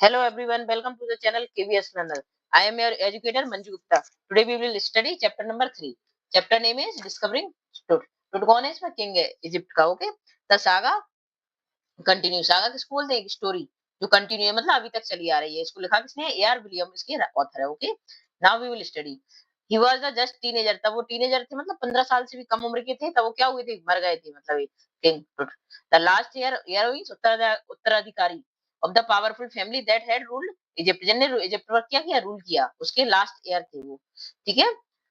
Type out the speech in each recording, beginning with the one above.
Hello everyone, welcome to the channel KVS Learner. I am your educator Manju Gupta. Today we will study chapter number 3. Chapter name is Discovering Tut. Tut कौन है इसमें? King है Egypt का. Okay, the saga continue. Saga किसको बोलते हैं? एक story जो कंटिन्यू है, मतलब अभी तक चली आ रही है. इसको लिखा किसने? ए.आर. विलियम इसके ऑथर है. Okay, now we will study. He was the just teenager. तब वो टीनेजर थे, मतलब 15 साल से भी कम उम्र के थे. तब वो क्या हुए थे? मर गए थे, मतलब किंग टुट. द लास्ट ईयर मींस उत्तराधिकारी of the powerful family that had ruled Egypt. जिन्होंने इजिप्ट पर क्या किया? रूल किया. उसके लास्ट ईयर थे वो. ठीक है,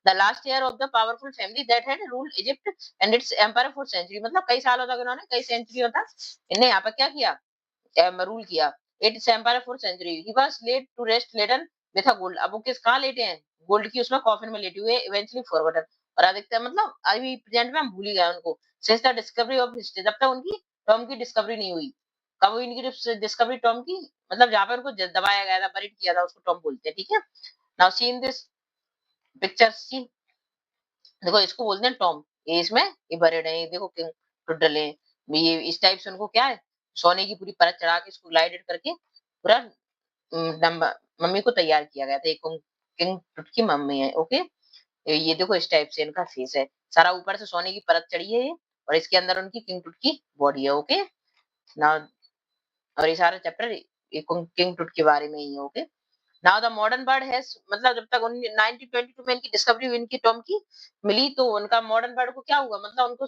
the last year of the powerful family that had ruled Egypt and its empire for century. मतलब कई सालों तक इन्होंने, कई सेंचुरी तक इन्हें यहाँ पर क्या किया? रूल किया. Its empire for century. He was laid to rest laden with a gold. अब वो किस कहाँ लेटे हैं? गोल्ड की उसमें कॉफिन में लेटे हुए. Eventually forgotten. और अधिकतर मतलब अभी प्रेजेंट में हम भूल ही गए उनको. Since the discovery of history. जब तक उनकी टॉम की डिस्कवरी नहीं हुई. कब हुई इनकी डिस्कवरी टॉम की? मतलब जहाँ पे उनको दबाया गया था, बरीड किया था, उसको टॉम बोलते हैं. ठीक है, now see in this picture. See, देखो इसको बोलते हैं टॉम. ये इसमें ये बरीड है. ये देखो किंग टुट डले हैं. ये इस टाइप से उनको क्या है? सोने की पूरी परत चढ़ा के इसको ग्लाइडेड करके पूरा मम्मी को तैयार किया गया था. एक किंग टुट की मम्मी है. ओके, ये देखो इस टाइप से इनका फेस है. सारा ऊपर से सोने की परत चढ़ी है ये, और इसके अंदर उनकी किंग टुट की बॉडी है. ओके, नाउ और ये सारा चैप्टर ये किंग टुट के बारे में ही है. Okay, now the modern bird has, मतलब जब तक 1922 में इनकी डिस्कवरी हुई, इनकी टॉम की मिली, तो उनका मॉडर्न बर्ड को क्या हुआ? मतलब उनको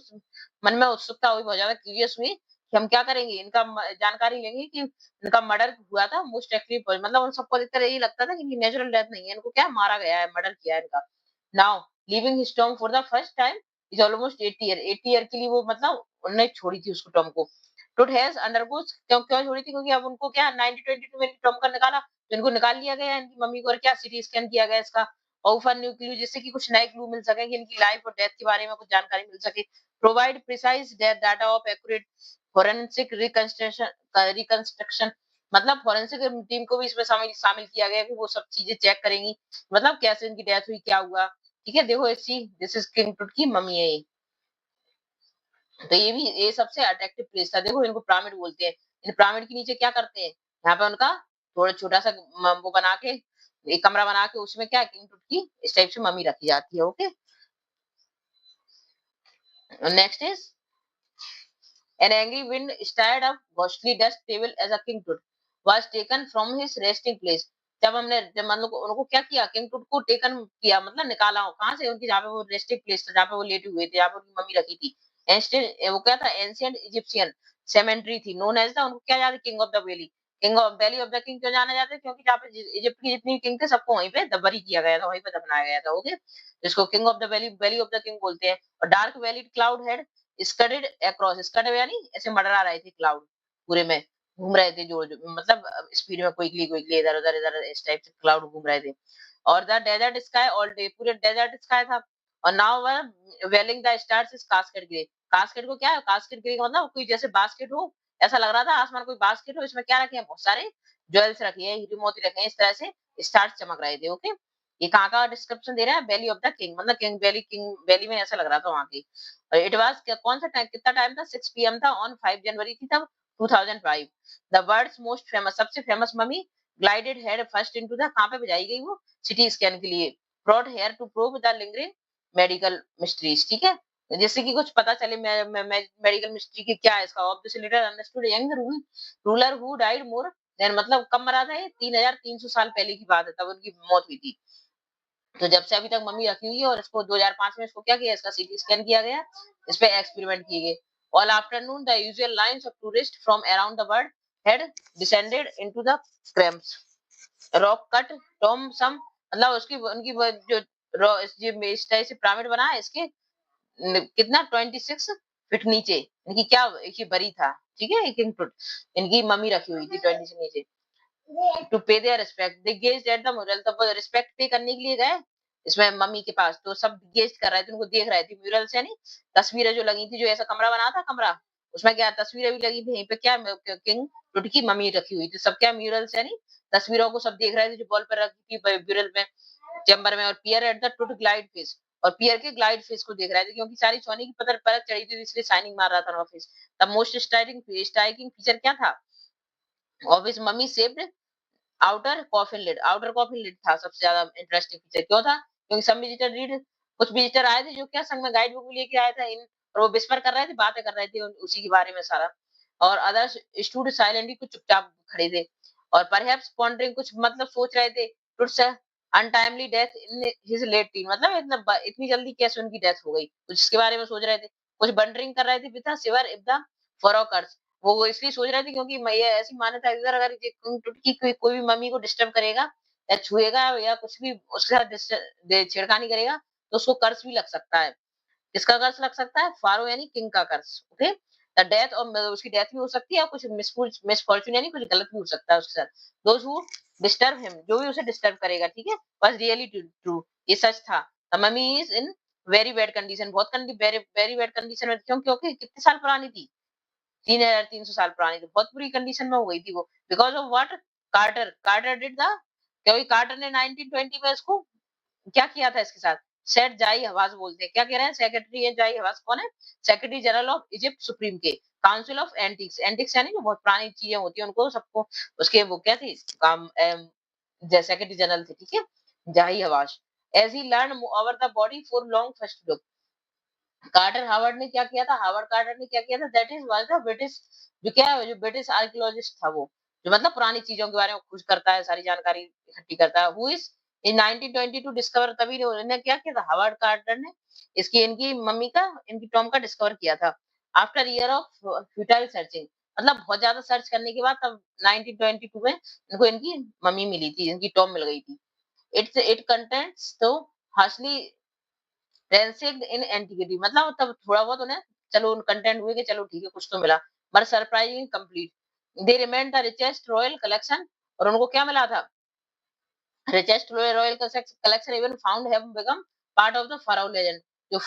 मन में उत्सुकता हुई, बहुत ज्यादा क्यूरियस हुई कि हम क्या करेंगे, इनका जानकारी लेंगे कि इनका मर्डर हुआ था मोस्ट एक्चुअली. मतलब उन सबको देखकर यही लगता था कि इनकी नेचुरल डेथ नहीं है, इनको क्या मारा गया है, मर्डर किया है इनका. Now living his Tom for the first time is almost 80 year के लिए वो, मतलब उन्होंने छोड़ी थी उसको, टॉम को. टुड हैज अंडरगो, क्यों क्यों छोड़ी थी? क्योंकि अब उनको क्या 1922 में टॉम का निकाला, तो इनको निकाल लिया गया है इनकी मम्मी को, और क्या सीटी स्कैन किया गया इसका. और फॉर न्यू क्लू, जिससे कि कुछ नए क्लू मिल सके, कि इनकी लाइफ और डेथ के बारे में कुछ जानकारी मिल सके. Provide precise data of accurate forensic reconstruction. मतलब फोरेंसिक टीम को भी इसमें शामिल शामिल किया गया है कि वो सब चीजें चेक करेंगी, मतलब कैसे इनकी डेथ हुई, क्या हुआ. ठीक है, देखो इसी दिस इज किंग टुट की मम्मी है ये. तो ये भी, ये सबसे अट्रैक्टिव प्लेस था. देखो इनको पिरामिड बोलते हैं. इन पिरामिड के नीचे क्या करते हैं? यहाँ पे उनका थोड़ा छोटा सा वो बना के, एक कमरा बना के, उसमें क्या किंग टुट की इस टाइप से मम्मी रखी जाती है. Okay, next is an angry wind stirred up ghostly dust table as a king tut was taken from his resting place. जब मतलब उनको क्या किया? किंग टुट को टेकन किया, मतलब निकाला. कहाँ से? उनकी जहाँ पे वो रेस्टिंग प्लेस था, जहाँ पे वो लेटे हुए थे, जहाँ पे उनकी मम्मी रखी थी. एंशियंट, वो क्या था? एंशियंट इजिप्शियन सेमेंट्री थी, नोन एज द. उनको क्या जाते? King of the valley. King of valley of the king क्यों जाना जाता है? क्योंकि जहाँ पे इजिप्ट की जितनी किंग थे, सबको वहीं पे दबरी किया गया था, वहीं पे दफनाया गया था. ओके, जिसको king of the valley, valley of the king बोलते हैं. और dark valley cloud head scudded across. Scud यानी ऐसे मंडरा रहे थे क्लाउड, पूरे में घूम रहे थे, जो मतलब स्पीड में क्विकली क्विकली इधर उधर इधर इस टाइप से क्लाउड घूम रहे थे. और the desert sky all day, पूरे डेजर्ट स्काई था. और now veiling the stars is cascade grey. Cascade को क्या है? कास्केड ग्रे का मतलब कोई जैसे बास्केट हो, ऐसा लग रहा था आसमान कोई बास्केट हो, इसमें क्या रखे हैं? बहुत सारे ज्वेल्स रखे हैं, हीरे मोती रखे हैं, इस तरह से स्टार्स चमक रहे थे. ओके, ये कहाँ का डिस्क्रिप्शन दे रहा है? वैली ऑफ द किंग, मतलब किंग वैली में ऐसा लग रहा था वहां की. इट वाज कौन सा टाइम, कितना टाइम था? 6 पीएम था ऑन 5 जनवरी थी तब, 2005. द वर्ल्ड्स मोस्ट फेमस, सबसे famous mummy glided head first into the, कहां पे भेजाई गई वो? सिटी स्कैन के लिए. Brought here to prove the lingering medical mysteries. ठीक है, जैसे कि कुछ पता चले मेडिकल मिस्ट्री की क्या है इसका. Of this letter understood young ruler who died more than, मतलब कब मरा था ये? 3300 साल पहले की बात है, तब उनकी मौत हुई थी. तो जब से अभी तक मम्मी रखी हुई है, और इसको 2005 में इसको क्या किया? इसका सीटी स्कैन किया गया, इस पे एक्सपेरिमेंट किए गए. All afternoon the usual lines of tourists from around the world had descended into the cramped rock cut tombs. मतलब उसकी उनकी जो इस टाइप से पिरामिड बना है, इसके कितना 26 फीट नीचे इनकी क्या ये बरी था. ठीक है, किंग टुट इनकी मम्मी रखी हुई थी 20 से नीचे. To pay their respect they gazed at the mural. तब रिस्पेक्ट पे करने के लिए गए इसमें मम्मी के पास, तो सब गेज कर रहे थे, उनको देख रहे थे. म्यूरल्स यानी तस्वीरें जो लगी थी, जो ऐसा कमरा बना था कमरा, उसमें क्या तस्वीरें भी लगी थी. यहीं पे क्या किंग टुट की मम्मी रखी हुई थी. सब क्या म्यूरल्स यानी तस्वीरों को सब देख रहे थे, जो वॉल पर रखी थी म्यूरल में, चैम्बर में. और पियर एट द टुट ग्लाइड फेस, और पियर के ग्लाइड फेस को देख रहे थे, क्योंकि सारी सोने की परत चढ़ी थी, इसलिए शाइनिंग मार रहा था उनका face. The most striking feature क्या था? Of his mummy shaped outer coffin lid था सबसे ज्यादा इंटरेस्टिंग फीचर। क्यों था? क्योंकि सम विजिटर रीड, कुछ विजिटर आए थे जो क्या संग में गाइड बुक भी लेके आए थे इन, और वो विस्पर कर रहे थे, बातें कर रहे थे उसी के बारे में सारा। और अदर्स स्टूड साइलेंटली, कुछ चुपचाप खड़े थे। और परहैप्स पॉन्डरिंग, कुछ मतलब सोच रहे थे। Tut's untimely death in his late teen, मतलब इतनी जल्दी कैसे उनकी डेथ हो गई, कुछ इसके बारे में सोच रहे थे। कुछ वंडरिंग कर रहे थे विद शिवर इफ द फॉरकर्स, वो इसलिए सोच रहे थे क्योंकि ये ऐसी मान्यता है अगर अगर ये टुटकी कोई भी मम्मी को डिस्टर्ब करेगा या छुएगा या कुछ भी उसके साथ छेड़खानी करेगा तो उसको कर्स भी लग सकता है। किसका कर्स लग सकता है? फारो यानी किंग का कर्स। ओके, द डेथ, और उसकी डेथ भी हो सकती है और कुछ मिसफॉर्चून यानी कुछ गलत भी हो सकता है उसके साथ। दोज हु डिस्टर्ब हिम, जो भी उसे डिस्टर्ब करेगा, ठीक है, बस रियली ट्रू, ये सच था। The mummy is in very bad condition, बहुत वेरी वेरी बैड कंडीशन में। क्यों? क्योंकि कितने साल पुरानी थी, 3300 साल पुरानी थी, बहुत बुरी कंडीशन में हो गई थी वो। Because of what? Carter did the, क्योंकि कार्टर ने 1920 में इसको क्या किया था इसके साथ? सेठ जाई हवाज बोलते हैं। क्या कह रहे हैं? सेक्रेटरी है जाई हवाज, कौन है? Secretary general of Egypt supreme के। काउंसिल ऑफ एंटिक्स, एंटिक्स यानी जो बहुत पुरानी चीजें होती है उनको सबको, उसके वो क्या थी काम, सेक्रेटरी जनरल थे, ठीक है, Zahi Hawass. As he learn over the body for long first look, Carter Howard ने क्या किया था? हावर्ड कार्टर ने क्या किया था? That is was the British, जो क्या है, जो ब्रिटिश आर्कियोलॉजिस्ट था वो, जो मतलब पुरानी चीजों के बारे में खोज करता है, सारी जानकारी इकट्ठी करता है। हु इज इन 1922 डिस्कवर, तभी उन्होंने क्या किया था हावर्ड कार्टर ने, इसकी इनकी मम्मी का, इनकी टॉम का डिस्कवर किया था। After year of futile searching, मतलब बहुत ज्यादा सर्च करने के बाद तब 1922 में इनको इनकी मम्मी मिली थी, इनकी टॉम मिल गई थी। इट कंटेंट्स तो हार्शली रेंसिड इन एंटिक्विटी, मतलब तब थोड़ा बहुत उन्हें चलो उन कंटेंट हुए कि चलो ठीक है कुछ तो मिला, but surprising complete. They remain the richest royal collection, और उनको क्या मिला था? richest royal collection even found have become part of the pharaoh legend। जो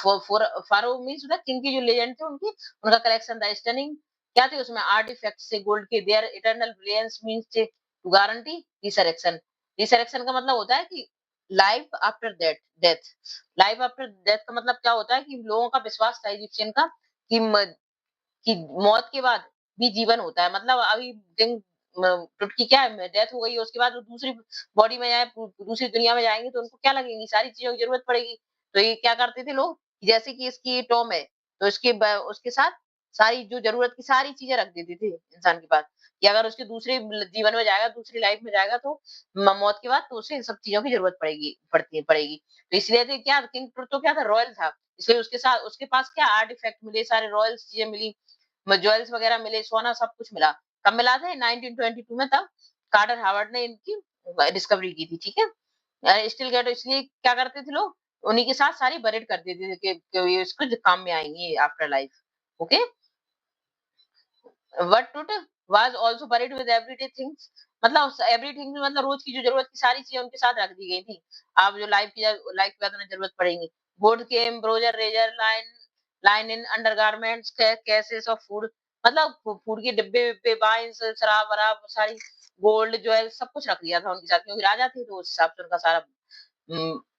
pharaoh means द किंग की जो लेजेंड थे उनकी, उनका कलेक्शन था। स्टनिंग क्या थे उसमें? आर्टिफैक्ट से गोल्ड के। Their eternal brilliance means to guarantee resurrection. Resurrection का मतलब होता है कि life after death. Life after death का मतलब क्या होता है कि लोगों का विश्वास था इजिप्शियन का कि कि मौत के बाद भी जीवन होता है। मतलब अभी दिन टुटकी क्या है, डेथ हो गई है, उसके बाद वो दूसरी बॉडी में जाए, दूसरी दुनिया में जाएंगे तो उनको क्या लगेंगी? सारी चीजों की जरूरत पड़ेगी। तो ये क्या करते थे लोग, जैसे कि इसकी टॉम है तो उसके साथ सारी जो जरूरत की सारी चीजें रख देते थे इंसान के पास, कि अगर उसके दूसरे जीवन में जाएगा, दूसरी लाइफ में जाएगा तो मौत के बाद तो उसे इन सब चीजों की जरूरत पड़ेगी। तो इसलिए तो क्या किंग ट्रुथ तो क्या था, रॉयल था, इसलिए उसके साथ उसके पास क्या आर्टिफैक्ट मिले, सारे रॉयल चीजें मिली, ज्वेल्स वगैरह मिले, सोना सब कुछ मिला। कब मिला था? 1922 में, तब कार्टर हावर्ड ने इनकी डिस्कवरी की थी, ठीक है। स्टिल गेट, इसलिए क्या करते थे लोग, उन्हीं के साथ सारी बरेड कर देते थे कि ये इसको काम में आएंगी आफ्टर लाइफ। ओके, व्हाट टुट was also buried with everyday things, मतलब एवरीथिंग मतलब रोज की जो जरूरत की सारी चीजें उनके साथ रख दी गई थी। आप जो लाइफ के बाद उन्हें जरूरत पड़ेगी। बोर्ड के ambrosia razor line in undergarments cases of food, मतलब फूड के डिब्बे विब्बे वाइन्स शराब वराब सारी, गोल्ड ज्वेल सब कुछ रख दिया था उनके साथ, क्योंकि राजा थे तो उस हिसाब से उनका सारा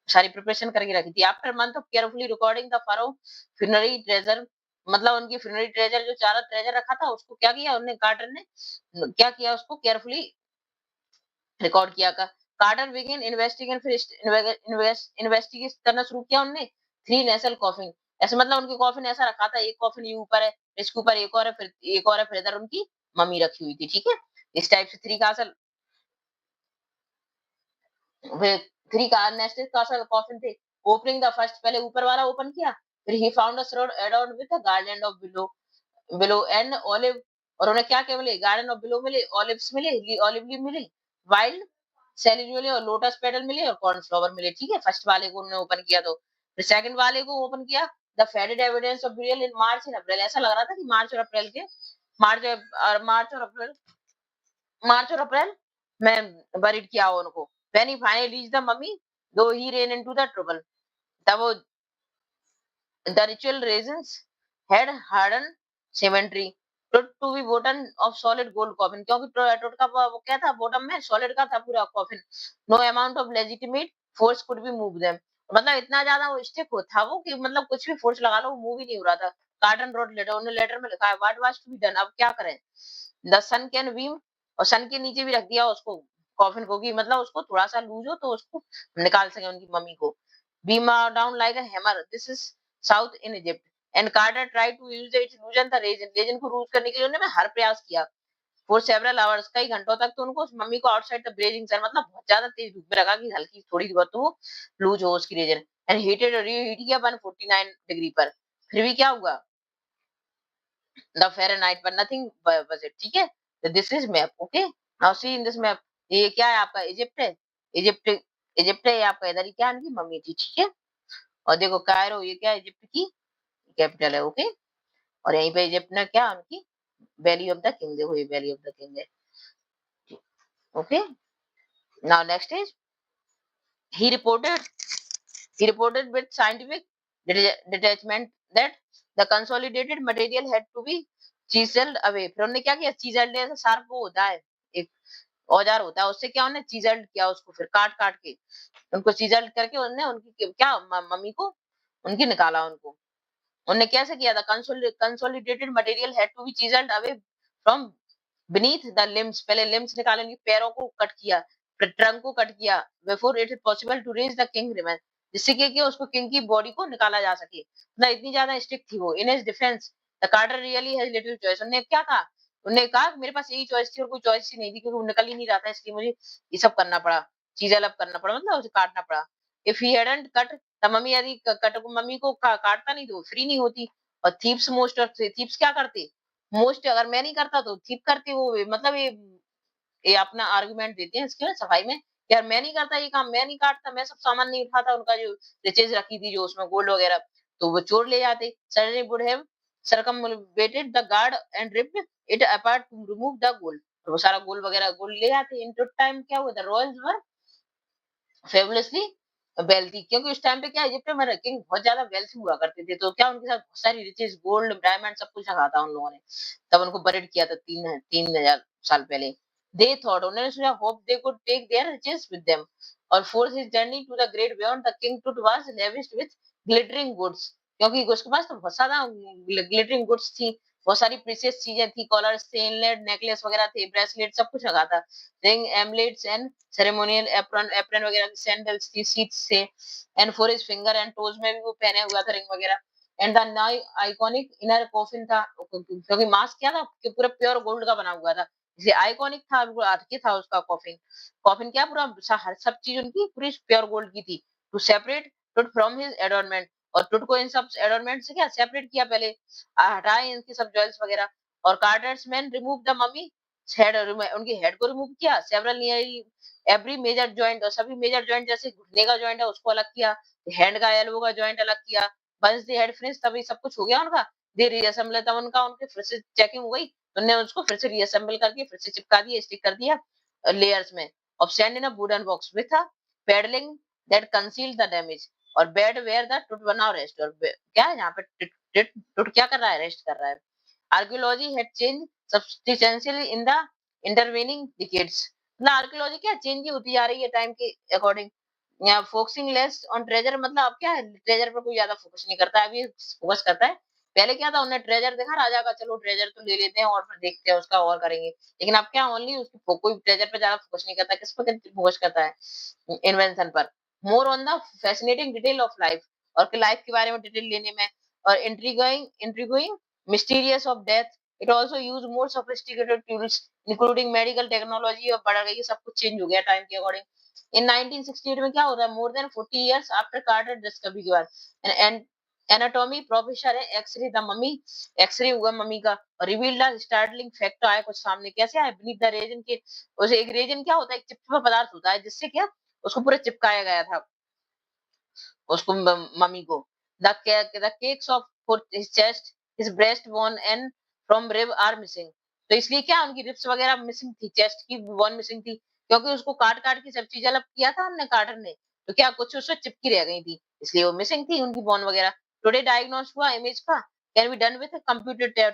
सारी प्रिपरेशन करके रखी थी। After month of carefully recording the furrow funerary treasure, मतलब उनकी फ्यूनरी ट्रेजर जो चारा ट्रेजर रखा था उसको क्या किया उन्होंने, कार्टर ने क्या किया, उसको केयरफुली रिकॉर्ड किया का। कार्टर बिगिन इन्वेस्टिगेशन, फिर इन्वेस्टिगेट करना शुरू किया उन्होंने। थ्री नेशनल कॉफिन, ऐसे मतलब उनके कॉफिन ऐसा रखा था, एक कॉफिन ये ऊपर है, इसके ऊपर एक और है, फिर एक और है, फिर इधर उनकी मम्मी रखी हुई थी, ठीक है। इस टाइप से थ्री का थ्री का नेस्टेड कासल कॉफिन थे। ओपनिंग द फर्स्ट, पहले ऊपर वाला ओपन किया, फिर ही found a shroud adorned with a garland of willow and olive, और उन्हें क्या क्या मिले? गार्डन ऑफ बिलो मिले, ऑलिव्स मिले, ऑलिव लीफ मिले, वाइल्ड सैलेड मिले और लोटस पेटल मिले और कॉर्नफ्लावर मिले, ठीक है। फर्स्ट वाले को उन्होंने ओपन किया, तो फिर सेकंड वाले को ओपन किया। The faded evidence of burial in March and April, ऐसा लग रहा था कि मार्च और अप्रैल में बरीड किया हो उनको। When he finally reached the mummy, though he ran into the trouble, तब वो the ritual raisins had hardened cemetery to be bottom of solid gold coffin, क्योंकि टोटका वो क्या था, बॉटम में सॉलिड का था पूरा coffin. No amount of legitimate force could be move them, मतलब इतना ज्यादा वो स्टिक हो था वो कि मतलब कुछ भी फोर्स लगा लो वो मूव ही नहीं हो रहा था। कार्टन रोड लेटर, उन्होंने लेटर में लिखा है what was to be done, अब क्या करें। द सन कैन बीम, और सन के नीचे भी रख दिया उसको, कॉफिन को, कि मतलब उसको थोड़ा सा लूज हो तो उसको निकाल सके उनकी मम्मी को। Beam down like a hammer, this is south in Egypt and Carter try to use it loosen the resin को लूज करने के लिए उन्होंने हर प्रयास किया फॉर सेवरल आवर्स, कई घंटों तक। तो उनको उस मम्मी को आउटसाइड द ब्रेजिंग सन, मतलब बहुत ज्यादा तेज धूप में रखा कि हल्की थोड़ी बहुत तो वो लूज हो उसकी रीजन, एंड हीटेड रीहीट किया 149 डिग्री पर। फिर भी क्या हुआ, द फ़ारेनहाइट पर नथिंग वाज इट, ठीक है। तो this is map, okay. Now see in this map, ये क्या है आपका, इजिप्ट है। इजिप्ट, इजिप्ट है ये आपका, इधर ही क्या है, इनकी मम्मी थी, ठीक है। और देखो कायरो, ये क्या है, इजिप्ट की कैपिटल है, ओके। और यहीं पे इजिप्ट में क्या उनकी वैली ऑफ द किंग, देखो ये वैली ऑफ द किंग है, okay. Now next is, he reported he reported with scientific detachment that the consolidated material had to be chiseled away। फिर उन्होंने क्या किया, chiseled ऐसा शार्प वो होता है, एक औजार होता है, उससे क्या उन्होंने chiseled किया उसको, फिर काट काट के उनको chiseled करके उन्होंने उनकी क्या मम्मी को उनकी निकाला उनको। उन्होंने कैसे किया था, consolidated material had to be chiseled away from beneath the limbs, पहले लिम्स निकाले, उनके पैरों को कट किया, फिर ट्रंक को कट किया, before it is possible to raise the king remain, जिससे कि उसको किंग की बॉडी को निकाला जा सके। ना इतनी ज्यादा स्ट्रिक्ट थी वो। In his defence the Carter really has little choice, उन्होंने क्या कहा, उन्होंने कहा मेरे पास यही चॉइस थी और कोई चॉइस ही नहीं थी, क्योंकि वो निकल ही नहीं रहा था, इसलिए मुझे ये सब करना पड़ा, चीजें अलग करना पड़ा, मतलब उसे काटना पड़ा। If he hadn't cut the mummy, यदि कट मम्मी को काटता नहीं तो फ्री नहीं होती। और थीप्स मोस्ट ऑफ थीप्स क्या करते, मोस्ट, अगर मैं नहीं करता तो ठीक करते वो, मतलब ये अपना आर्गुमेंट देते हैं इसके सफाई में, यार मैं नहीं करता ये काम, मैं नहीं काटता, मैं सब सामान नहीं उठाता, उनका जो रिचेज रखी थी जो उसमें गोल्ड वगैरह, तो वो चोर ले जाते। Suddenly would have circumambulated the guard and ripped it apart to remove the gold, वो सारा गोल्ड वगैरह गोल्ड ले जाते। इन टू टाइम क्या हुआ, द रॉयल्स वर फेबुलसली वेल्थी, क्योंकि उस टाइम पे क्या इजिप्ट में किंग बहुत ज्यादा वेल्थी हुआ करते थे, तो क्या उनके साथ बहुत सारी रिचेस, गोल्ड, डायमंड सब कुछ रखा था उन लोगों ने, तब उनको बरेड किया था 3000 साल पहले। दे थॉट, उन्होंने सोचा, hope they could take their riches with them, और force his journey to the great beyond the king Tut was lavished with glittering goods, क्योंकि उसके पास तो बहुत ज्यादा ग्लिटरिंग गुड्स थी, बहुत सारी प्रीशियस चीजें थी, कॉलर्स थे, इनलेट नेकलेस वगैरह थे, ब्रेसलेट सब कुछ रखा था, ring, amulets and ceremonial apron apron वगैरह, सैंडल्स थी, सीट्स थे, and for his finger and toes में भी वो पहने हुआ था रिंग वगैरह। And the nigh iconic inner coffin था, क्योंकि मास्क क्या था कि पूरा प्योर गोल्ड का बना हुआ था, इसलिए आइकॉनिक था, बिल्कुल हटके था उसका कॉफिन। कॉफिन क्या पूरा हर सब चीज उनकी पूरी प्योर गोल्ड की थी। टू सेपरेट टुट फ्रॉम हिज एडोर्नमेंट, और टुट को इन सब एडोर्नमेंट से क्या सेपरेट किया, पहले हटाए इनकी सब ज्वेल्स वगैरह। और Carter's man remove the mummy head, उनकी हेड को रिमूव किया, several nearly every major joint, और सभी मेजर जॉइंट जैसे घुटने का जॉइंट है उसको अलग किया, हैंड का एल्बो का जॉइंट अलग किया। वंस दे हैड फिनिश, तभी सब कुछ हो गया उनका, दे रीअसेंबल, तब उनका उनके फिर से चेकिंग हो गई, उन्होंने उसको फिर से रीअसेंबल करके फिर से चिपका दिया, स्टिक कर दिया लेयर्स में। अब send in a wooden box with a padding that concealed the damage, और bed where the Tut one hour rest, और क्या है यहाँ पे टुट क्या कर रहा है, रेस्ट कर रहा है। Archaeology had change substantially in the intervening decades, मतलब आर्कियोलॉजी क्या चेंज होती जा रही है टाइम के अकॉर्डिंग। या फोकसिंग लेस ऑन ट्रेजर, मतलब अब क्या है, ट्रेजर पर कोई ज्यादा फोकस नहीं करता है, अभी फोकस करता है। पहले क्या था, उन्हें ट्रेजर देखा राजा का, चलो ट्रेजर तो ले लेते हैं और फिर देखते हैं उसका और करेंगे, लेकिन अब क्या ओनली उसको कोई ट्रेजर पे ज्यादा फोकस नहीं करता, किस पर फोकस करता है, इन्वेंशन पर, more on the fascinating detail of life, और लाइफ के बारे में डिटेल लेने में, और intriguing mysterious of death. It also use more sophisticated tools including medical technology, और बढ़ गई, सब कुछ चेंज हो गया टाइम के अकॉर्डिंग। इन 1968 में क्या होता है, more than 40 years after Carter discovery के बाद, एन एनाटॉमी प्रोफेसर है एक्सरे द मम्मी, एक्सरे हुआ मम्मी का, और रिवील्ड अ स्टार्टलिंग फैक्ट आया कुछ सामने, कैसे आया, बीनीथ द रेजन के, उसे एक रेजन क्या होता है, एक चिपचिपा पदार्थ होता है, जिससे क्या उसको पूरा चिपकाया गया था उसको, मम्मी को। The cakes of his chest, his breast bone and from rib are missing, तो इसलिए क्या उनकी रिब्स वगैरह मिसिंग थी, चेस्ट की बोन मिसिंग थी, क्योंकि उसको काट काट के सब चीज अलग किया था उनने कार्टर ने, तो क्या कुछ उससे चिपकी रह गई थी, इसलिए वो मिसिंग थी उनकी बोन वगैरह। टुडे डायग्नोस हुआ इमेज का can be done with computer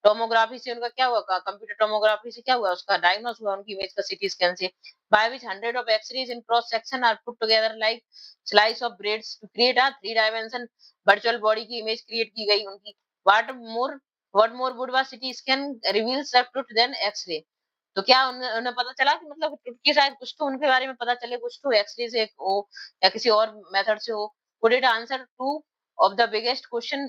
tomography से, उनका क्या हुआ, कंप्यूटर टोमोग्राफी से क्या हुआ, उसका डायग्नोस हुआ उनकी इमेज का सीटी स्कैन से, by which hundred of X-rays in cross section are put together like slice of breads to create a three dimension virtual body की इमेज क्रिएट की गई उनकी। What more what more would was CT scan reveals the truth than X-ray, तो क्या उन्हें पता चला कि मतलब टुटकी शायद कुछ तो उनके बारे में पता चले, कुछ तो एक्स-रे से हो या किसी और मेथड से हो। Could it answer two of the biggest question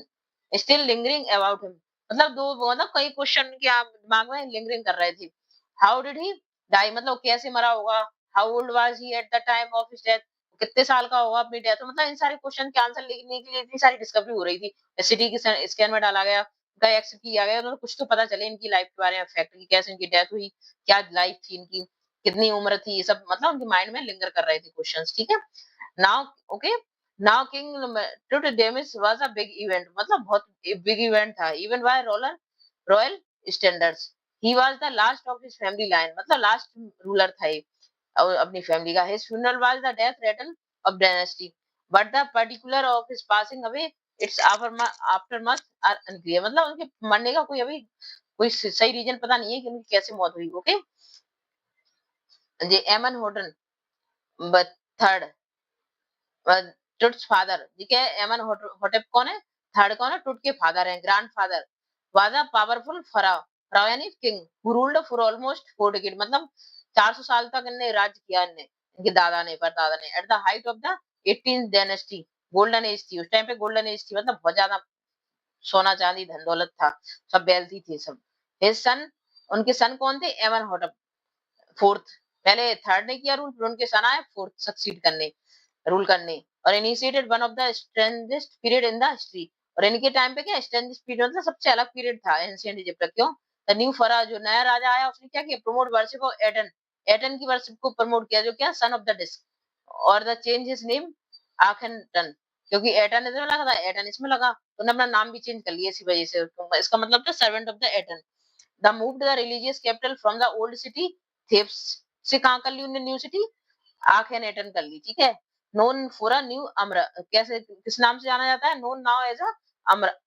still lingering about him, मतलब दो मतलब कई क्वेश्चन के आप दिमाग में लिंगरिंग कर रहे थे। हाउ डिड ही डाई, मतलब कैसे मरा होगा? How old was he at the time of his death, कितने साल का होगा अपनी डेथ, मतलब इन सारे क्वेश्चन के आंसर लिखने के लिए इतनी सारी डिस्कवरी हो रही थी। सिटी की स्कैन में डाला गया, उनका एक्स किया गया, तो कुछ तो पता चले इनकी लाइफ के बारे में, फैक्ट की कैसे इनकी डेथ हुई, क्या लाइफ थी इनकी, कितनी उम्र थी, ये सब मतलब उनके माइंड में लिंगर कर रहे थे क्वेश्चंस, ठीक है। Now okay, now king Tut's demise was a big event, मतलब बहुत बिग इवेंट था, even by royal standards. He was the last of his family line, मतलब लास्ट रूलर था ये अपनी फैमिली का। His funeral was the death rattle of dynasty, but the particular of his passing away its aftermath are unclear, मतलब उनके मरने का कोई अभी कोई सही रीजन पता नहीं है कि उनकी कैसे मौत हुई। ओके, ये एमन होटन थर्ड टुट्स फादर, ठीक है। एमन होटेप कौन है? थर्ड कौन है? टुट के फादर हैं, grand father. Was a powerful pharaoh, pharaoh यानी king, who ruled for almost 4 decade, मतलब 400 साल तक इन्हें राज किया, इनने, इनके दादा ने, परदादा ने। At the height of the 18th dynasty, golden age थी उस टाइम पे, गोल्डन एज थी, मतलब बहुत ज्यादा सोना चांदी धन दौलत था, सब वेल्थी थे सब। हिज सन, उनके सन कौन थे? एमन होटप फोर्थ, पहले थर्ड ने किया रूल, फिर उनके सन आए फोर्थ सक्सीड करने, रूल करने, और initiated one of the strangest period in the history. और इनके टाइम पे क्या स्ट्रेंजेस्ट पीरियड, मतलब सबसे अलग पीरियड था एंशिएंट इजिप्ट का। क्यों? द न्यू फरा, जो नया राजा आया, उसने क्या किया? Promote worship of Eton, Eton की वर्शिप को प्रमोट किया, जो क्या सन ऑफ द डिस्क। और द चेंज हिज नेम आखनटन, क्योंकि एटन इसमें लगा था, एटन इसमें लगा, तो उन्होंने अपना नाम भी चेंज कर लिया इसी वजह से। तो इसका मतलब था servant of the Eton. The moved the religious capital from the old city थेब्स से, कहां कर ली उन्होंने न्यू सिटी? आखनेटन कर ली, ठीक है। Known for a new Amarna, कैसे किस नाम से जाना जाता है? Known now as a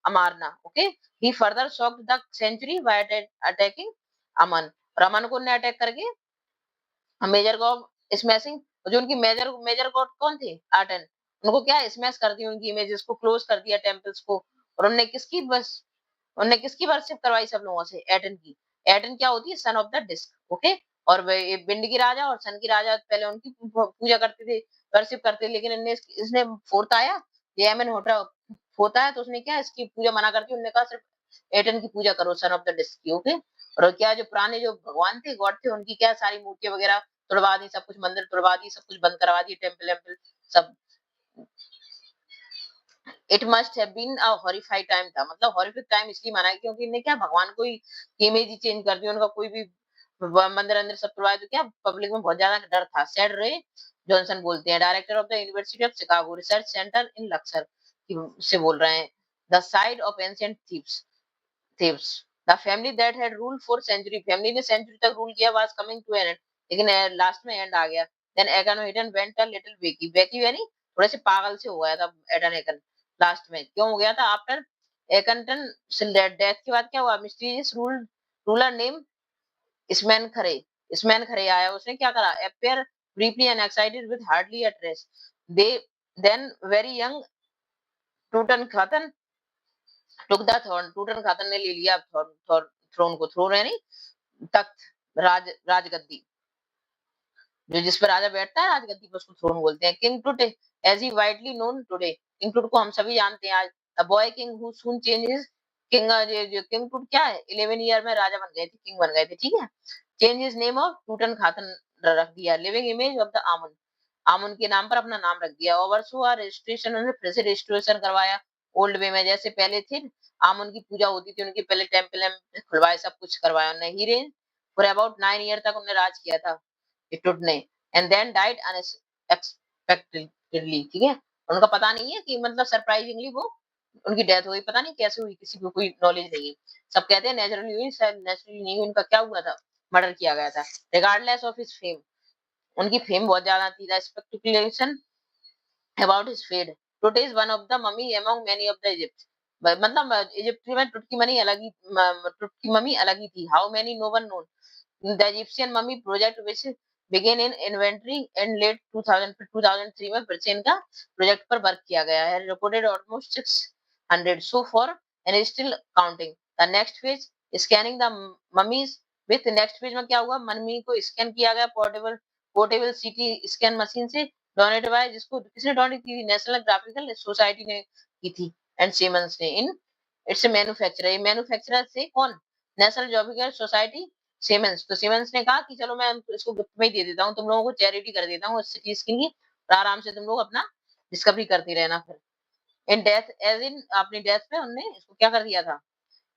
Amarna. Okay, he further shocked the century by attacking Amun, और अमन को ने अटैक करके मेजर गॉड स्मैशिंग, जो उनकी मेजर मेजर गॉड कौन थे? आर्टन, उनको क्या स्मैश कर दी, उनकी इमेजेस को क्लोज कर दिया, टेम्पल्स को। और उन्होंने किसकी बस, उन्होंने किसकी वर्शिप करवाई सब लोगों से? एटन की। एटन क्या होती है? Sun of the disc, okay. और वे ये विंड की राजा और सन की राजा पहले उनकी पूजा करते थे, वर्शिप करते थे, लेकिन इनने इसने फोर्थ आया, ये एमन होटा होता है, तो उसने क्या इसकी पूजा मना करती, उन्होंने कहा सिर्फ एटन की पूजा करो, सन ऑफ द डिस्क की, ओके। और क्या जो पुराने जो भगवान थे, गॉड थे, उनकी क्या सारी मूर्तियां वगैरह तुड़वा दी, सब कुछ मंदिर तुड़वा दी, सब कुछ बंद करवा दी, टेम्पल वेम्पल सब। It must have been a horrified time था, मतलब हॉरिफिक टाइम इसलिए माना है क्योंकि इन्हें क्या भगवान को ही इमेज ही चेंज कर दी, उनका कोई भी मंदिर अंदर सब तुड़वाया, तो क्या पब्लिक में बहुत ज्यादा डर था। सेड रे जॉनसन बोलते हैं, director of the University of Chicago research center in Luxor से बोल रहे हैं, the side of ancient thieves, thieves the family that had ruled for century, फैमिली ने सेंचुरी तक रूल किया, was coming to an end, लेकिन लास्ट में एंड आ गया। Then again went a little wacky, wacky यानी थोड़े से पागल से हो गया था एडन एकन लास्ट में। क्यों हो गया था? आफ्टर एकनटन डेथ के बाद क्या हुआ? Mysterious ruler name Smenkhkare, Smenkhkare आया, उसने क्या करा? Appear briefly and excited with hardly a trace, they then very young Tutankhaten took the throne, टूटन खातन ने ले लिया थ्रोन को, थ्रोन यानी तख्त, राजगद्दी, जो जिस पर राजा बैठता है राजगद्दी पर, उसको थ्रोन बोलते हैं। King Tut as he widely known today, king Tut को हम सभी जानते हैं आज। The boy king who soon changes king, जो किंग टूट क्या है? 11 ईयर में राजा बन गए थे, किंग बन गए थे, ठीक है। चेंज हिज नेम ऑफ टूटन खातन रख दिया, लिविंग इमेज ऑफ द आमुन, आमुन के नाम पर अपना नाम रख दिया। ओवरसो रजिस्ट्रेशन, उन्होंने फिर से रजिस्ट्रेशन करवाया ओल्ड वे में, जैसे पहले थे आमुन की पूजा होती थी, उनके पहले टेम्पल खुलवाए, सब कुछ करवाया उन्होंने। ही रेंज फॉर अबाउट 9 ईयर तक उन्होंने राज किया था हिटुट ने, एंड देन डाइड अनएक्सपेक्टेडली, ठीक है। उनका पता नहीं है कि मतलब सरप्राइजिंगली वो उनकी डेथ हुई, पता नहीं कैसे हुई, किसी को कोई नॉलेज नहीं है। सब कहते हैं नेचुरली हुई, शायद नेचुरली नहीं हुई, उनका क्या हुआ था? मर्डर किया गया था। रिगार्डलेस ऑफ हिज फेम, उनकी फेम बहुत ज्यादा थी। The speculation about his fade, Tut is one of the mummy among many of the Egypt, मतलब इजिप्ट में टुट की मनी अलग ही, टुट की मम्मी अलग ही थी। How many no one known, the Egyptian mummy project which began in inventory in late 2000 फिर 2003 में फिर से इनका प्रोजेक्ट पर वर्क किया गया है। Reported almost 600 so far and is still counting. The next phase is scanning the mummies with next page में क्या हुआ, मम्मी को स्कैन किया गया पोर्टेबल सीटी स्कैन मशीन से, डोनेट बाय, जिसको किसने डोनेट की थी, नेशनल ग्राफिकल सोसाइटी ने की थी एंड सीमेंस ने। इन इट्स मैन्युफैक्चरर, ये मैन्युफैक्चरर से कौन, नेशनल ग्राफिकल सोसाइटी सीमेंस। तो सीमेंस ने कहा कि चलो मैं इसको गिफ्ट में ही दे देता हूँ, तुम लोगों को चैरिटी कर देता हूँ सिटी स्कैन की, और आराम से तुम लोग अपना डिस्कवरी करती रहना। फिर इन डेथ एज इन अपनी डेथ पे उन्होंने इसको क्या कर दिया था,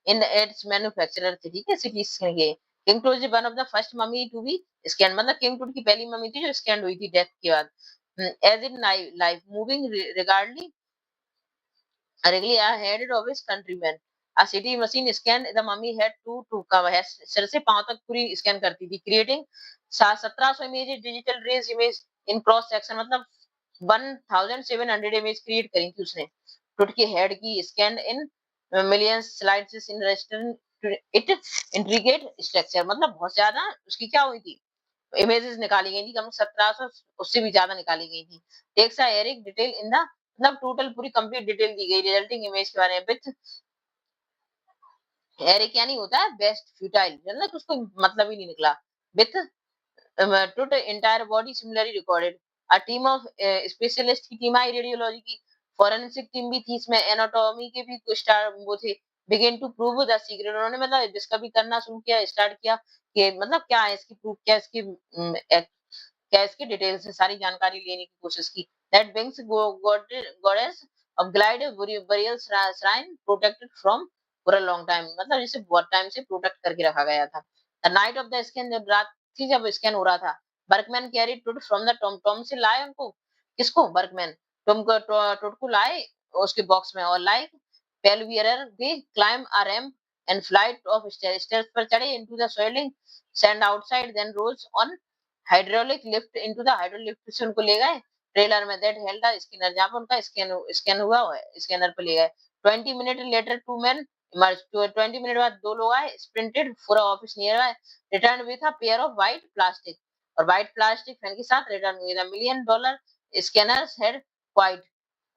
इन इट्स मैन्युफैक्चरर थे, ठीक है, सिटी स्कैन के। King Tut is one of the first mummy to be scan, मतलब किंग टूट की पहली मम्मी थी जो स्कैन हुई थी डेथ के बाद। As in life moving regularly Regularly ahead of his countrymen. A city machine scanned the mummy head to cover है, सिर से पांव तक पूरी स्कैन करती थी, creating 1700 image digital rays image in cross section, मतलब 1700 इमेज क्रिएट करी थी उसने टूट की हेड की, scan in millions slides in restaurant it intricate structure, मतलब बहुत ज्यादा उसकी क्या हुई थी, इमेजेस निकाली गई थी, कम 1700 उससे भी ज्यादा निकाली गई थी। Takes a Eric detail in the, मतलब टोटल पूरी कंप्लीट डिटेल दी गई रिजल्टिंग इमेज के बारे में। विथ एरिक क्या नहीं होता है, बेस्ट फ्यूटाइल, मतलब उसको मतलब ही नहीं निकला। With Tut entire body similarly recorded, a team of specialist की टीम आई, रेडियोलॉजी की, फॉरेंसिक टीम भी थी इसमें, एनाटॉमी के भी कुछ स्टार वो थे। Begin to prove the secret, उन्होंने मतलब डिस्कवरी करना शुरू किया, स्टार्ट किया कि मतलब क्या है इसकी प्रूफ, क्या इसकी क्या इसकी डिटेल से सारी जानकारी लेने की कोशिश की। That बिंग्स goddess of glide burial shrine protected from for a long time, मतलब जिसे बहुत टाइम से प्रोटेक्ट करके रखा गया था। The night of the scan, जब रात थी जब स्कैन हो रहा था, बर्कमैन कैरी टूट फ्रॉम द टॉम, टॉम से लाए उनको, किसको, बर्कमैन, टॉम को टूट को लाए उसके बॉक्स में, और लाइक पेलवियर they climb a ramp and flight of stairs पर चढ़े into the soiling sand outside, then rose on hydraulic lift into the hydraulic lift से उनको ले गए ट्रेलर में, दैट हेल्ड द स्कैनर, जहां पर उनका स्कैन हुआ है स्कैनर पे ले गए। 20 minute later two man emerge, 20 minute बाद दो लोग आए, sprinted for office nearby, return with a pair of white plastic, और व्हाइट प्लास्टिक फैन के साथ रिटर्न हुए। The million dollar scanners had quite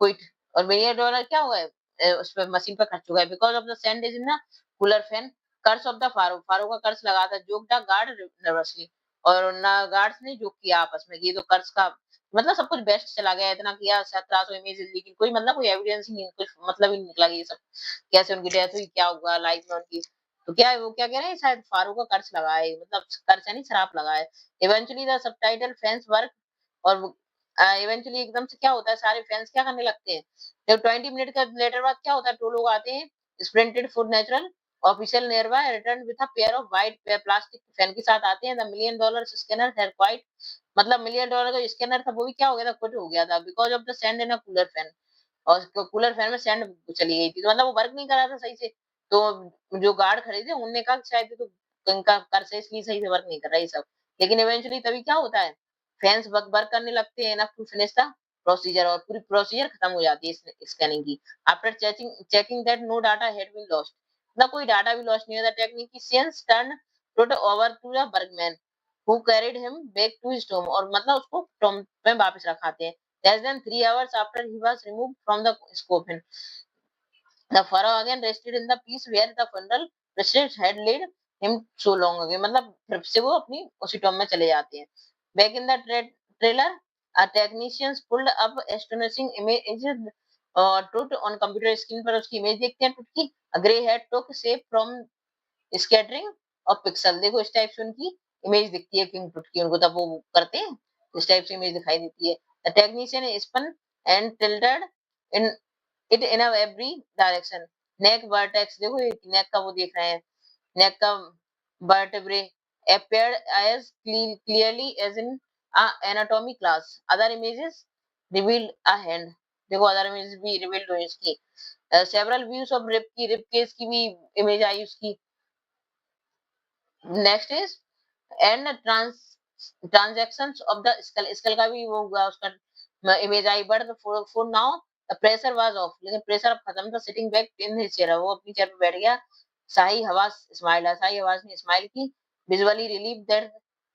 quit, और मिलियन डॉलर क्या हुआ है उस पे मशीन पे खर्च हुआ है, because of the sand is in the cooler fan, curse of the pharaoh, pharaoh का कर्स लगा था, जोक द गार्ड नर्वसली, और ना गार्ड्स ने जो किया आपस में, ये तो कर्ज का मतलब सब कुछ बेस्ट चला गया, इतना किया 1700 इमेज, लेकिन कोई मतलब कोई एविडेंस ही नहीं, कुछ मतलब ही नहीं निकला कि ये सब कैसे उनकी डेथ हुई, क्या हुआ लाइफ में उनकी। तो क्या है वो क्या कह रहे हैं, शायद फारूक का कर्ज लगा है, मतलब कर्ज यानी शराब लगा है। Eventually the subtitle fans work, और इवेंचुअली एकदम से क्या होता है, सारे फैंस क्या करने लगते हैं, जब 20 मिनट का लेटर बाद क्या होता है, दो लोग आते हैं, sprinted for natural official nearby, return with a pair of white plastic fan के साथ आते हैं। The million dollar scanner had quite, मतलब मिलियन डॉलर का स्कैनर था वो भी क्या हो गया था, कुछ हो गया था, because of the sand in a cooler fan, और कूलर फैन में सैंड चली गई थी, तो मतलब वो वर्क नहीं कर रहा था सही से। तो जो गार्ड खड़े थे उनने कहा कि शायद ये तो इनका कर से इसलिए सही से वर्क नहीं कर रहा ये सब, लेकिन इवेंचुअली तभी क्या होता है, फैंस वर्क वर्क करने लगते हैं ना टू फिनिश द प्रोसीजर, और पूरी प्रोसीजर खत्म हो जाती है स्कैनिंग की। After checking checking that no data had been lost, मतलब कोई डाटा भी लॉस्ट नहीं हुआ, the technicians turn Tut over to the Bergman who carried him back to his tomb, और मतलब उसको टॉम में वापस रखाते हैं। Less than 3 hours after he was removed from the coffin, the pharaoh again rested in the peace where the funeral procession had led him so long ago, मतलब फिर से वो अपनी उसी टॉम में चले जाते हैं। Back in the trailer, a technicians pulled up astonishing images टूट on computer screen पर उसकी इमेज देखते हैं टूट की, a grey head took shape from scattering of pixel, देखो इस टाइप से उनकी इमेज दिखती है किंग टूट की, उनको तब वो करते हैं इस टाइप से इमेज दिखाई देती है। The technician spun and tilted in it in a every direction. Neck vertex, देखो ये neck का वो देख रहे हैं, neck का vertebrae appeared as clearly as in a anatomy class. Other images revealed a hand, देखो other images भी revealed हुई इसकी। Several views of rib cage की भी image आई उसकी। Next is and transactions of the skull का भी वो हुआ उसका image I, but for now the pressure was of, लेकिन प्रेशर अब खत्म था, sitting back in his chair, वो अपनी चेयर पे बैठ गया। शाही हवास स्माइल, शाही हवास ने स्माइल की, visually relive that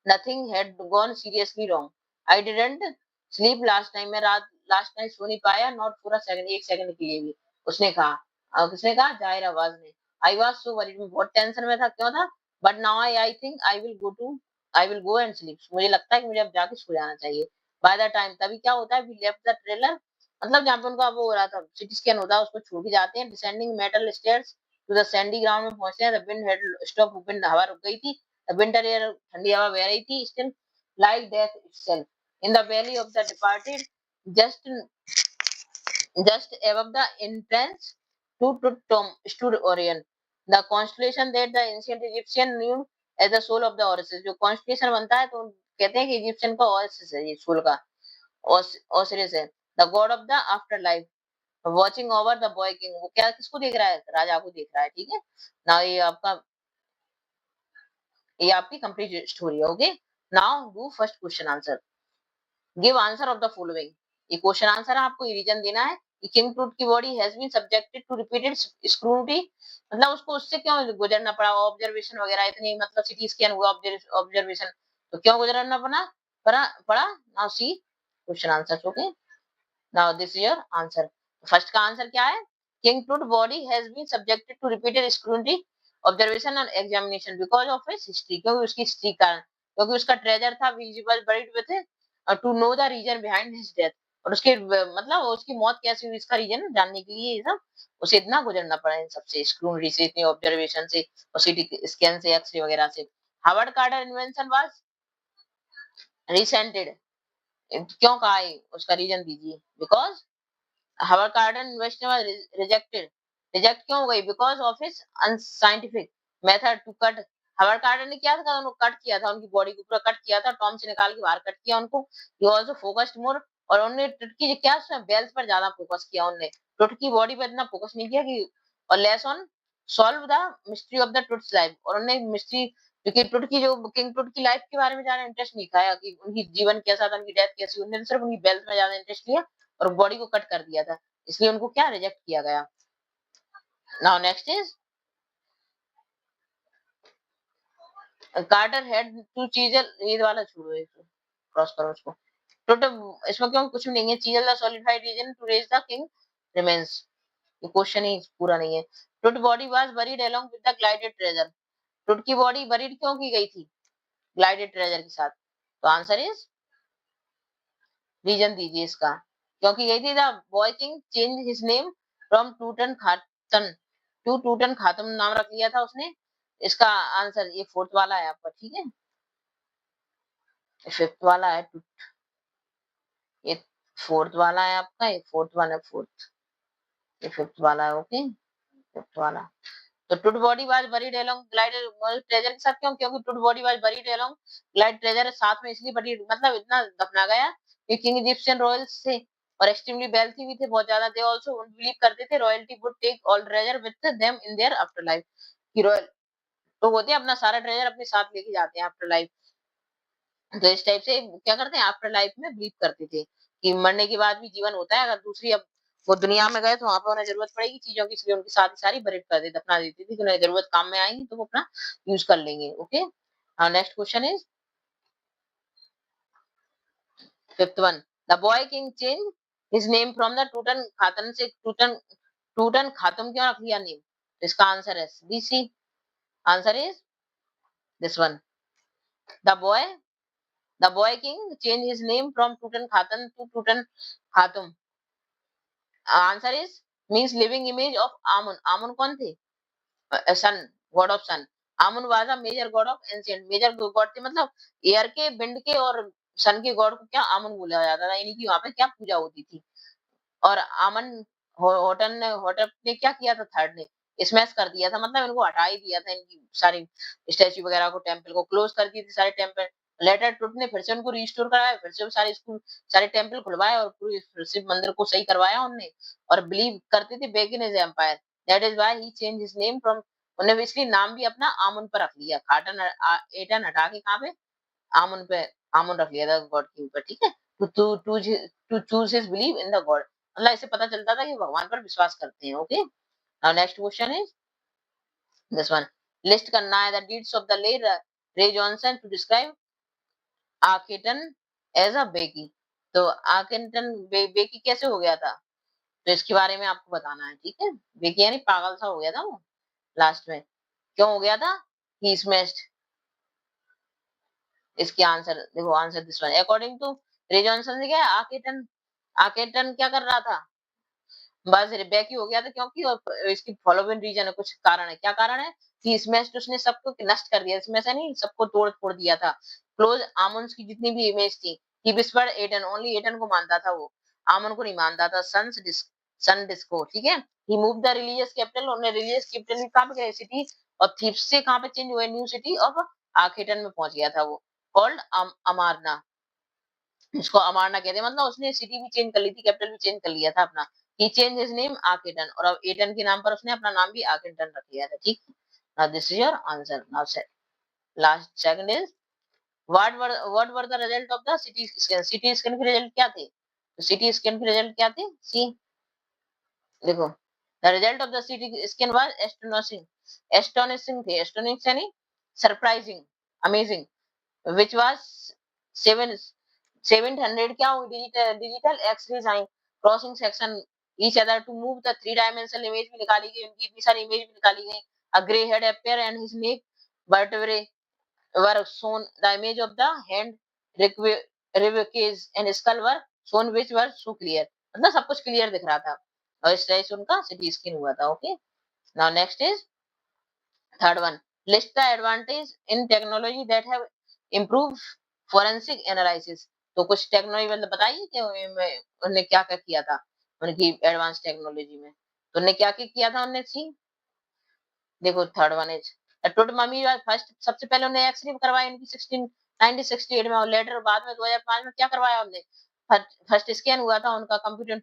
nothing had gone seriously wrong, I didn't sleep last time, मैं रात लास्ट नाइट सो नहीं पाया, नॉट फॉर अ सेकंड, एक सेकंड के लिए भी, उसने कहा। किसने कहा, जाहिर आवाज ने। आई वाज सो वरीड, मैं बहुत टेंशन में था, क्यों था, but now I think I will go and sleep. मुझे लगता है कि मुझे अब जाके सो जाना चाहिए। बाय द टाइम तभी क्या होता है, वी लेफ्ट द ट्रेलर, मतलब जहाँ पे उनका वो हो रहा था, सिटी स्कैन होता है, उसको छोड़ के जाते हैं। Descending metal stairs to the sandy ground में पहुंचते हैं। The wind had stop, wind हवा रुक गई थी। द विंटर एयर, ठंडी हवा बह रही थी। Still like death itself in the valley of the departed, just just above the entrance to Tom stood Orion, the constellation that the ancient Egyptian knew as the soul of the Osiris। जो constellation बनता है तो कहते हैं कि Egyptian का Oasis है, ये सोल का ओसिरिस है। The God of the after life watching over the boy king, वो क्या किसको देख रहा है, राजा को देख रहा है, ठीक है ना। ये आपकी कंप्लीट स्टोरी है। Okay, now do first question answer, give answer of the following. ये क्वेश्चन आंसर है, आपको रीजन देना है कि किंग ट्रूथ की body has been subjected to repeated scrutiny, मतलब उसको उससे क्यों गुजरना पड़ा, ऑब्जर्वेशन वगैरह इतनी, मतलब सिटी स्कैन हुआ, ऑब्जर्वेशन, तो क्यों गुजरना पड़ा now see question answer. Okay, now this is your answer. First का आंसर क्या है, king truth body has been subjected to repeated scrutiny, observation and examination because of his history, क्योंकि उसकी हिस्ट्री कारण, क्योंकि उसका ट्रेजर था visible buried with, to know the reason behind his death, और उसके मतलब उसकी मौत कैसे हुई, इसका रीजन जानने के लिए ये सब उसे इतना गुजरना पड़ा, इन सबसे स्क्रूटनी से, इतनी ऑब्जर्वेशन से, और सीटी स्कैन से, एक्सरे वगैरह से। Howard Carter invention was resented, क्यों कहा है, उसका रीजन दीजिए। Because Howard Carter invention was rejected, reject क्यों हो गई, because of his unscientific method to cut. Howard Carter ने क्या था, उनको कट किया था, उनकी बॉडी को पूरा कट किया था, टॉम से निकाल के बाहर कट किया उनको। ही आल्सो फोकस्ड मोर, और उन्होंने टुटकी क्या बेल्स पर ज्यादा फोकस किया, उन्होंने टुटकी बॉडी पर इतना फोकस नहीं किया कि, और less on solve the mystery of the Tut's life, और उन्होंने मिस्ट्री, क्योंकि टुट की जो किंग टुट की लाइफ के बारे में ज्यादा इंटरेस्ट नहीं खाया कि उनकी जीवन कैसा था, उनकी डेथ कैसी, उन्होंने सिर्फ उनकी बेल्स में ज्यादा इंटरेस्ट लिया और बॉडी को कट कर दिया था, इसलिए उनको क्या रिजेक्ट किया गया। Now next is Carter had to chisel, ये वाला छोड़ो, इसको क्रॉस करो उसको। टोटल इसमें क्यों कुछ नहीं है, chisel the solidified reason to raise the king remains, ये क्वेश्चन ही पूरा नहीं है। Tut body was buried along with the glided treasure, Tut की बॉडी बरीड क्यों की गई थी ग्लाइडेड ट्रेजर के साथ, तो आंसर इज, रीजन दीजिए इसका, क्योंकि गई थी। The boy king change his name from Tutankhaten to टूटन खातम, नाम रख लिया था उसने। इसका आंसर ये फोर्थ वाला है आपका, ठीक है, फिफ्थ वाला है, ये फोर्थ वाला है आपका, ये फोर्थ वाला, फोर्थ, ये फिफ्थ वाला है। ओके, फिफ्थ वाला। तो टूट body was buried along glider treasure के साथ, क्यों, क्योंकि टूट body was buried along glide treasure, साथ में इसलिए बरीड, मतलब इतना दफना गया कि किंग इजिप्शियन रॉयल्स से, और एक्सट्रीमली वेल्थी भी थे बहुत ज्यादा, थे आल्सो बिलीव करते थे royalty would take all treasure with them in their afterlife, कि रॉयल तो होते हैं अपना सारा ट्रेजर अपने साथ लेके जाते हैं आफ्टर लाइफ। तो इस टाइप से क्या करते हैं, आफ्टर लाइफ में बिलीव करते थे कि मरने के बाद भी जीवन होता है, अगर दूसरी अब वो दुनिया में गए तो वहां पे उन्हें जरूरत पड़ेगी चीजों की, इसलिए उनकी सारी सारी बरीड कर देते, दफना देती थी कि उन्हें जरूरत काम में आएंगी तो वो अपना यूज कर लेंगे। Okay, next question is fifth one, the boy king change his name from the Tutankhaten से टूटन, टूटन खातम क्यों रख लिया नेम, इसका आंसर है B C, answer is this one, the boy the boy king change his name from Tutankhaten to Tutankhamun, answer is means living image of Amun. Amun कौन थे, sun, god of sun. Amun was a major god of ancient, major god थे, मतलब air के, wind के और सन के God को क्या आमुन बोला जाता था, यानी कि वहां पे क्या पूजा होती थी। और आमन होटल ने क्या किया था, थर्ड ने स्मैश कर दिया था, मतलब इनको हटा ही दिया था, इनकी सारी स्टैच्यू वगैरह को, टेम्पल को क्लोज कर दिए थे सारे टेम्पल। लेटर टूट ने फिर से उनको रिस्टोर कराया, फिर से सारे स्कूल, सारे टेम्पल खुलवाए और पूरी फिर से मंदिर को सही करवाया उनने, और बिलीव करते थे back in his empire, that is why he change his name from, उन्हें इसलिए नाम भी अपना आमुन पर रख लिया, खाटन एटन हटा के कहाँ पे, आमुन पे, आमुन रख लिया था गॉड के ऊपर, ठीक है। To to to to choose his believe in the god, मतलब इससे पता चलता था कि भगवान पर विश्वास करते हैं। Okay, now next question is this one, list करना है the deeds of the lay Ray Johnson to describe Akhenaten as a wacky, तो आर्केटन बेकी कैसे हो गया था, तो इसके बारे में आपको बताना है, ठीक है। बेकी यानी पागल सा हो गया था वो लास्ट में, क्यों हो गया था, ही स्मैश्ड, इसकी आंसर देखो, answer this one according to Ray Johnson से क्या आकेटन, आकेटन क्या कर रहा था, बस रिबेक ही हो गया था, क्योंकि और इसकी फॉलोइंग रीजन है, कुछ कारण है, क्या कारण है कि स्मैश उसने सबको नष्ट कर दिया, इसमें से नहीं सबको तोड़ फोड़ दिया था। क्लोज आमंस की जितनी भी इमेज थी, ही विस्पर्ड एटन, ओनली एटन को मानता था वो, आमन को नहीं मानता था, सन डिस्को, ठीक है। ही मूव द रिलीजियस कैपिटल, उन्होंने रिलीजियस कैपिटल भी कहां पे गए, सिटी और थीप्स से कहां पे चेंज हुए, न्यू सिटी ऑफ आखेटन में पहुंच गया था वो, कॉल्ड अमारना, उसको अमारना कहते हैं, मतलब उसने सिटी भी चेंज कर ली थी, कैपिटल भी चेंज कर लिया था अपना। ही चेंज हिज नेम आकेटन, और अब एटन के नाम पर उसने अपना नाम भी आकेटन रख लिया था, ठीक। Now this is your answer. Now last second is what were the result of the CT scan, city scan के रिजल्ट क्या थे, तो सिटी स्कैन के रिजल्ट क्या थे, सी देखो, the result of the CT scan was astonishing, astonishing थे, astonishing यानी सरप्राइजिंग, अमेजिंग, which was 7 700 क्या हुई, digital X-rays I crossing section each other to move the three dimensional image भी निकाली गई, उनकी इतनी सारी इमेज भी निकाली गई। A grey head appear and his neck vertebrae were shown, the image of the hand ribcage and skull were shown which were so clear, मतलब सब कुछ क्लियर दिख रहा था, और इस तरह से उनका सिटी स्कैन हुआ था। Okay, now next is third one, list the advantage in technology that have improved forensic analysis, तो कुछ टेक्नोलॉजी मतलब बताइए कि उन्होंने क्या क्या किया था उनकी एडवांस टेक्नोलॉजी में, तो उन्होंने क्या क्या किया था उन्होंने, सी देखो third one is Tut mummy first, सबसे पहले उन्हें एक्सरे करवाई उनकी 1968 में, और लेटर बाद में 2005 में क्या करवाया उन्हें, फर्स्ट स्कैन हुआ था उनका कंप्यूटर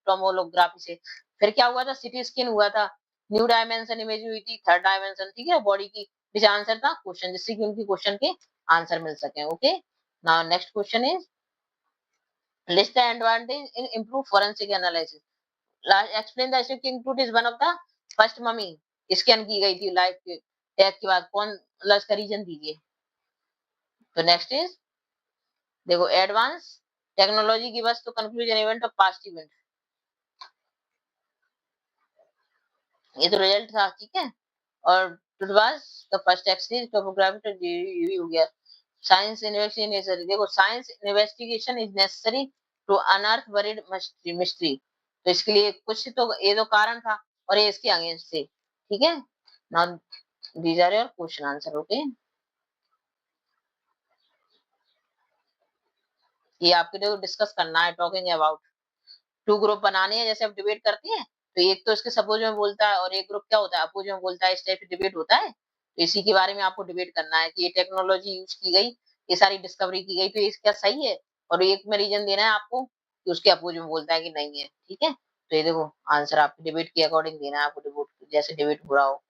टोमोग्राफी से, फिर क्या हुआ था, सिटी स्कैन हुआ था, न्यू डायमेंशन इमेज हुई थी, थर्ड डायमेंशन, ठीक है, बॉडी की, जिस आंसर था क्वेश्चन, जिससे कि उनकी क्वेश्चन के आंसर मिल सके। Okay, now next question is list the advantage in improve forensic analysis, explain the king Tut is one of the first mummy scan की गई थी लाइफ के डेथ के बाद, कौन, मतलब इसका रीजन दीजिए। तो नेक्स्ट इज देखो एडवांस टेक्नोलॉजी की बस तो conclusion event of past event, ये तो रिजल्ट था, ठीक है, और it was the first X-ray topography, तो ये भी हो गया। साइंस इन्वेस्टिगेशन, देखो science investigation is necessary to unearth buried mystery, तो इसके लिए कुछ तो ये तो कारण था, और ये इसके अगेंस्ट थे, ठीक है। Now these are your question answer. Okay, ये आपके लिए डिस्कस करना है, टॉकिंग अबाउट टू ग्रुप बनाने हैं, जैसे आप डिबेट करते हैं, तो एक तो इसके सपोज में बोलता है और एक ग्रुप क्या होता है, अपोज में बोलता है, इस टाइप से डिबेट होता है, तो इसी के बारे में आपको डिबेट करना है कि ये टेक्नोलॉजी यूज की गई, ये सारी डिस्कवरी की गई, तो ये क्या सही है, और एक में रीजन देना है आपको कि उसके अपोज में बोलता है कि नहीं है, ठीक है। तो ये देखो आंसर आपके डिबेट के अकॉर्डिंग देना है आपको, डिबेट जैसे डिबेट हो रहा हो।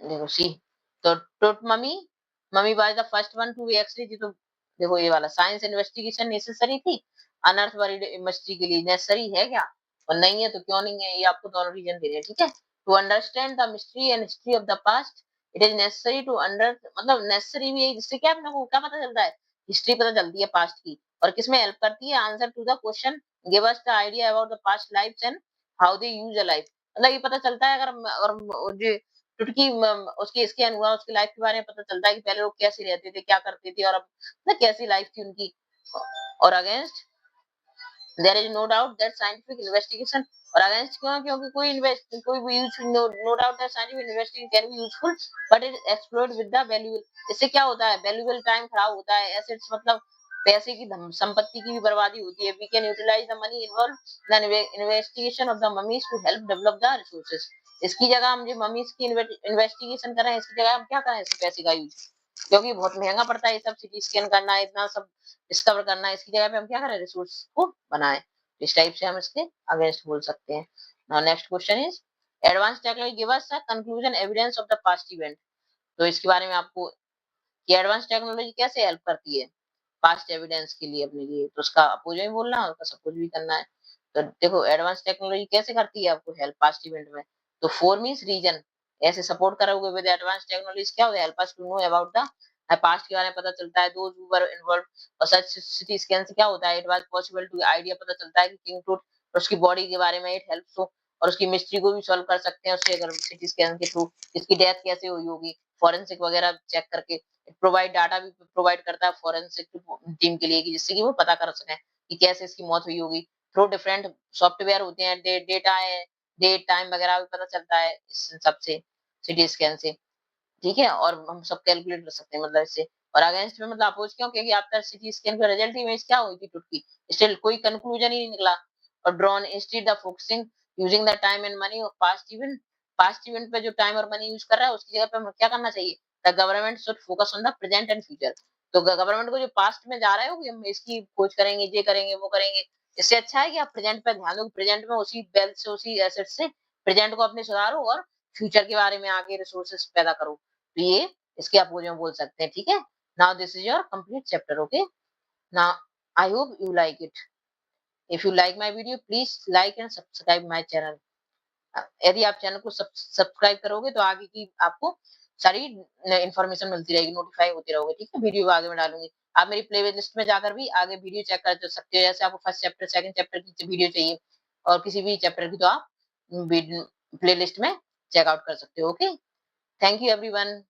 देखो सी, तो Tut mummy, mummy was the first one to be x-ray, तो देखो ये वाला साइंस इन्वेस्टिगेशन नेसेसरी थी, अनर्थ बरीड मिस्ट्री के लिए नेसेसरी है क्या, और नहीं है तो क्यों नहीं है, ये आपको दोनों रीजन दे रहे हैं, ठीक है। To understand the mystery and history of the past, it is necessary to under, मतलब नेसेसरी भी है, जिससे क्या अपने को क्या पता चलता है, हिस्ट्री पता चलती है पास्ट की, और किसमें हेल्प करती है, answer to the question, give us the idea about the past lives and how they use a life, मतलब ये पता चलता है अगर, और जो क्योंकि उसकी स्कैन हुआ, उसकी लाइफ के बारे में पता चलता है कि पहले लोग कैसे रहते थे, क्या करते थे, और अब ना कैसी लाइफ थी उनकी, और against there is no doubt that scientific investigation, और अगेंस्ट क्यों, क्योंकि कोई भी use no doubt that scientific investigation can be useful but it explored with the valuable, इससे क्या होता है, वैल्यूएबल टाइम खराब होता है, एसेट्स मतलब पैसे की संपत्ति की भी बर्बादी होती है, we can utilise the money involve the investigation of the mummies to help develop the resources, इसकी जगह हम जो ममीज की इन्वेस्टिगेशन कर रहे हैं, इसकी जगह हम क्या करें, इस पैसे का यूज, क्योंकि बहुत महंगा पड़ता है ये सब, सिटी स्कैन करना है, इतना सब डिस्कवर करना है, इसकी जगह पे हम क्या करें, रिसोर्स को बनाएं, इस टाइप से हम इसके अगेंस्ट बोल सकते हैं। Now next question is advance technology give us a conclusion evidence of the past event, तो इसके बारे में आपको कि एडवांस टेक्नोलॉजी कैसे हेल्प करती है पास्ट एविडेंस के लिए अपने लिए, तो उसका अपोज भी बोलना है, उसका सपोज भी करना है। तो देखो एडवांस टेक्नोलॉजी कैसे करती है आपको हेल्प पास्ट इवेंट में, तो फोर मींस रीजन, ऐसे सपोर्ट करोगे विद एडवांस टेक्नोलॉजी क्या होगा, help us to know about the past के बारे में पता चलता है, दोज हु वर इन्वॉल्व, और सच सिटी स्कैन से क्या होता है, it was possible to idea पता चलता है कि किंग टूट और उसकी बॉडी के बारे में, इट हेल्प्स, और उसकी मिस्ट्री को भी सॉल्व कर सकते हैं उससे, अगर सिटी स्कैन के थ्रू इसकी डेथ कैसे हुई होगी, फॉरेंसिक वगैरह चेक करके प्रोवाइड डाटा भी प्रोवाइड करता है फॉरेंसिक टीम के लिए कि जिससे कि वो पता कर सकें कि कैसे इसकी मौत हुई होगी। थ्रू डिफरेंट सॉफ्टवेयर होते हैं, डेटा है, डेट टाइम वगैरह भी पता चलता है इस सबसे, सीटी स्कैन से। ठीक है? और हम सब कैलकुलेट कर सकते हैं मतलब इससे। और अगेंस्ट में मतलब अपोज क्यों? क्योंकि आफ्टर सीटी स्कैन का रिजल्ट इमेज क्या हुई थी टुटकी। स्टिल कोई कंक्लूजन ही नहीं निकला। और drawn instead the focusing using the time and money of past event पे जो टाइम और मनी यूज कर रहा है उसकी जगह पे हमें क्या करना चाहिए? The government should focus on the present and future. तो गवर्नमेंट को जो पास्ट में जा रहा है हो कि हम इसकी खोज करेंगे, ये करेंगे, वो करेंगे। इससे अच्छा है कि आप प्रेजेंट पे ध्यान दो। प्रेजेंट में उसी वेल्थ से, उसी एसेट से प्रेजेंट को अपने सुधारो और फ्यूचर के बारे में आगे रिसोर्सेज पैदा करो। तो ये इसके अपोज में बोल सकते हैं, ठीक है? Now this is your complete chapter, okay? Now I hope you like it. If you like my video please like and subscribe my channel. यदि आप चैनल को सब्सक्राइब करोगे तो आगे की आपको सारी इन्फॉर्मेशन मिलती रहेगी, नोटिफाई होते रहोगे, ठीक है? वीडियो आगे में डालूंगी। आप मेरी प्ले लिस्ट में जाकर भी आगे वीडियो चेक कर सकते हो। जैसे आपको फर्स्ट चैप्टर, सेकंड चैप्टर की वीडियो चाहिए और किसी भी चैप्टर की, तो आप प्ले लिस्ट में चेकआउट कर सकते हो, ओके? Thank you everyone.